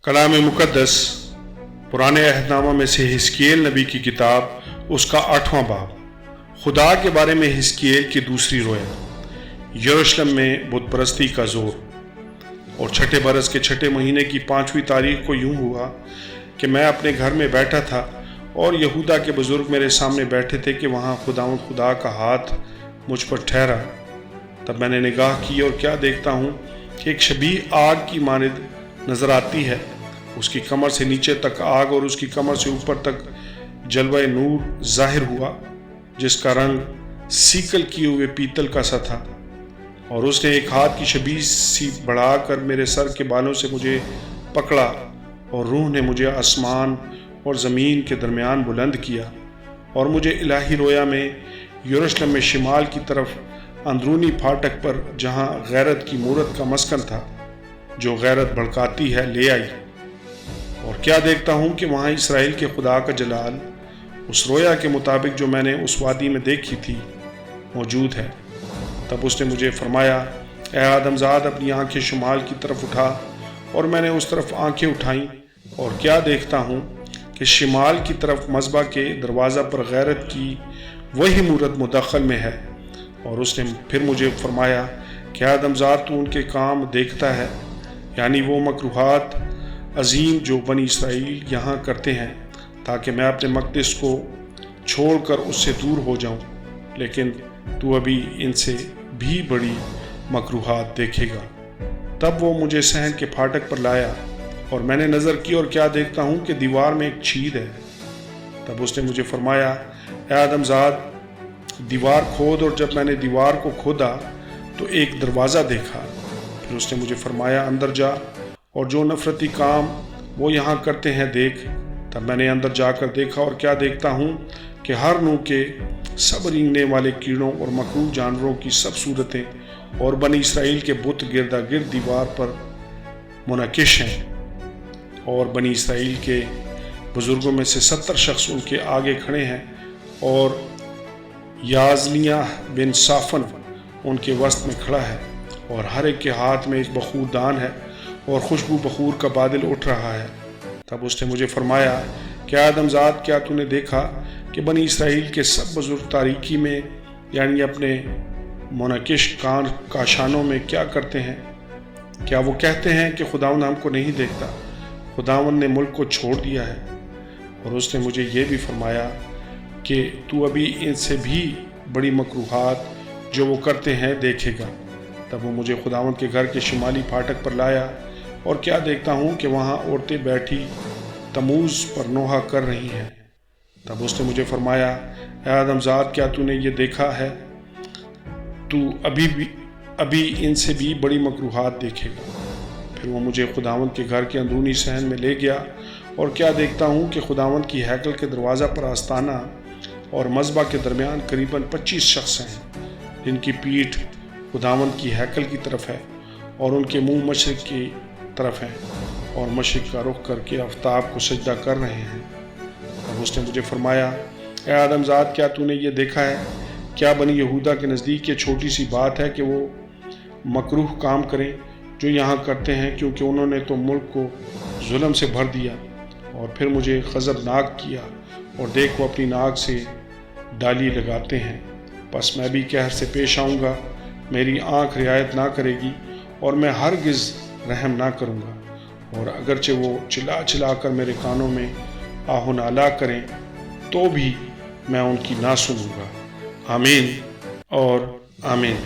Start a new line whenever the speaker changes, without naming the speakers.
کلام مقدس پرانے عہد نامہ میں سے حزقیل نبی کی کتاب، اس کا 8واں باب۔ خدا کے بارے میں حزقیل کی دوسری رویا۔ یروشلم میں بت پرستی کا زور۔ اور چھٹے برس کے چھٹے مہینے کی 5ویں تاریخ کو یوں ہوا کہ میں اپنے گھر میں بیٹھا تھا اور یہودا کے بزرگ میرے سامنے بیٹھے تھے کہ وہاں خدا کا ہاتھ مجھ پر ٹھہرا۔ تب میں نے نگاہ کی اور کیا دیکھتا ہوں کہ ایک شبیہ آگ کی مانند نظر آتی ہے۔ اس کی کمر سے نیچے تک آگ اور اس کی کمر سے اوپر تک جلوہ نور ظاہر ہوا، جس کا رنگ سیکل کیے ہوئے پیتل کا سا تھا۔ اور اس نے ایک ہاتھ کی شبیہ سی بڑھا کر میرے سر کے بالوں سے مجھے پکڑا، اور روح نے مجھے آسمان اور زمین کے درمیان بلند کیا، اور مجھے الہی رویا میں یروشلم میں شمال کی طرف اندرونی پھاٹک پر، جہاں غیرت کی مورت کا مسکن تھا جو غیرت بھڑکاتی ہے، لے آئی۔ اور کیا دیکھتا ہوں کہ وہاں اسرائیل کے خدا کا جلال اس رویا کے مطابق جو میں نے اس وادی میں دیکھی تھی موجود ہے۔ تب اس نے مجھے فرمایا، اے آدم زاد، اپنی آنکھیں شمال کی طرف اٹھا۔ اور میں نے اس طرف آنکھیں اٹھائیں، اور کیا دیکھتا ہوں کہ شمال کی طرف مذبح کے دروازہ پر غیرت کی وہی مورت مدخل میں ہے۔ اور اس نے پھر مجھے فرمایا کہ آدم زاد، تو ان کے کام دیکھتا ہے، یعنی وہ مکروہات عظیم جو بنی اسرائیل یہاں کرتے ہیں، تاکہ میں اپنے مقدس کو چھوڑ کر اس سے دور ہو جاؤں، لیکن تو ابھی ان سے بھی بڑی مکروہات دیکھے گا۔ تب وہ مجھے صحن کے پھاٹک پر لایا، اور میں نے نظر کی اور کیا دیکھتا ہوں کہ دیوار میں ایک چھید ہے۔ تب اس نے مجھے فرمایا، اے آدم زاد، دیوار کھود۔ اور جب میں نے دیوار کو کھودا تو ایک دروازہ دیکھا۔ پھر اس نے مجھے فرمایا، اندر جا اور جو نفرتی کام وہ یہاں کرتے ہیں دیکھ۔ تب میں نے اندر جا کر دیکھا، اور کیا دیکھتا ہوں کہ ہر نوع کے سب رینگنے والے کیڑوں اور مکروہ جانوروں کی سب صورتیں اور بنی اسرائیل کے بت گردا گرد دیوار پر منعکش ہیں۔ اور بنی اسرائیل کے بزرگوں میں سے 70 شخص ان کے آگے کھڑے ہیں، اور یازنیہ بن صافن ان کے وسط میں کھڑا ہے، اور ہر ایک کے ہاتھ میں ایک بخور دان ہے، اور خوشبو بخور کا بادل اٹھ رہا ہے۔ تب اس نے مجھے فرمایا کہ آدم زاد، کیا تو نے دیکھا کہ بنی اسرائیل کے سب بزرگ تاریکی میں، یعنی اپنے منعکش کاشانوں میں کیا کرتے ہیں؟ کیا وہ کہتے ہیں کہ خداوند ہم کو نہیں دیکھتا؟ خداوند نے ملک کو چھوڑ دیا ہے۔ اور اس نے مجھے یہ بھی فرمایا کہ تو ابھی ان سے بھی بڑی مکروہات جو وہ کرتے ہیں دیکھے گا۔ تب وہ مجھے خداوند کے گھر کے شمالی پھاٹک پر لایا، اور کیا دیکھتا ہوں کہ وہاں عورتیں بیٹھی تموز پر نوحہ کر رہی ہیں۔ تب اس نے مجھے فرمایا، اے آدم زاد، کیا تو نے یہ دیکھا ہے؟ تو ابھی ان سے بھی بڑی مکروہات دیکھے گا۔ پھر وہ مجھے خداوند کے گھر کے اندرونی صحن میں لے گیا، اور کیا دیکھتا ہوں کہ خداوند کی ہیکل کے دروازہ پر آستانہ اور مذبح کے درمیان قریباً 25 شخص ہیں، جن کی پیٹھ خداوند کی ہیکل کی طرف ہے، اور ان کے منہ مشرق کی طرف ہیں، اور مشرق کا رخ کر کے آفتاب کو سجدہ کر رہے ہیں۔ اب اس نے مجھے فرمایا، اے آدم زاد، کیا تو نے یہ دیکھا ہے؟ کیا بنی یہودا کے نزدیک یہ چھوٹی سی بات ہے کہ وہ مکروہ کام کریں جو یہاں کرتے ہیں، کیونکہ انہوں نے تو ملک کو ظلم سے بھر دیا۔ اور پھر مجھے غضبناک کیا، اور دیکھ وہ اپنی ناک سے ڈالی لگاتے ہیں۔ پس میں بھی قہر سے پیش آؤں گا، میری آنکھ رعایت نہ کرے گی، اور میں ہرگز رحم نہ کروں گا۔ اور اگرچہ وہ چلا چلا کر میرے کانوں میں آہ و نالا کریں تو بھی میں ان کی نہ سنوں گا۔ آمین اور آمین۔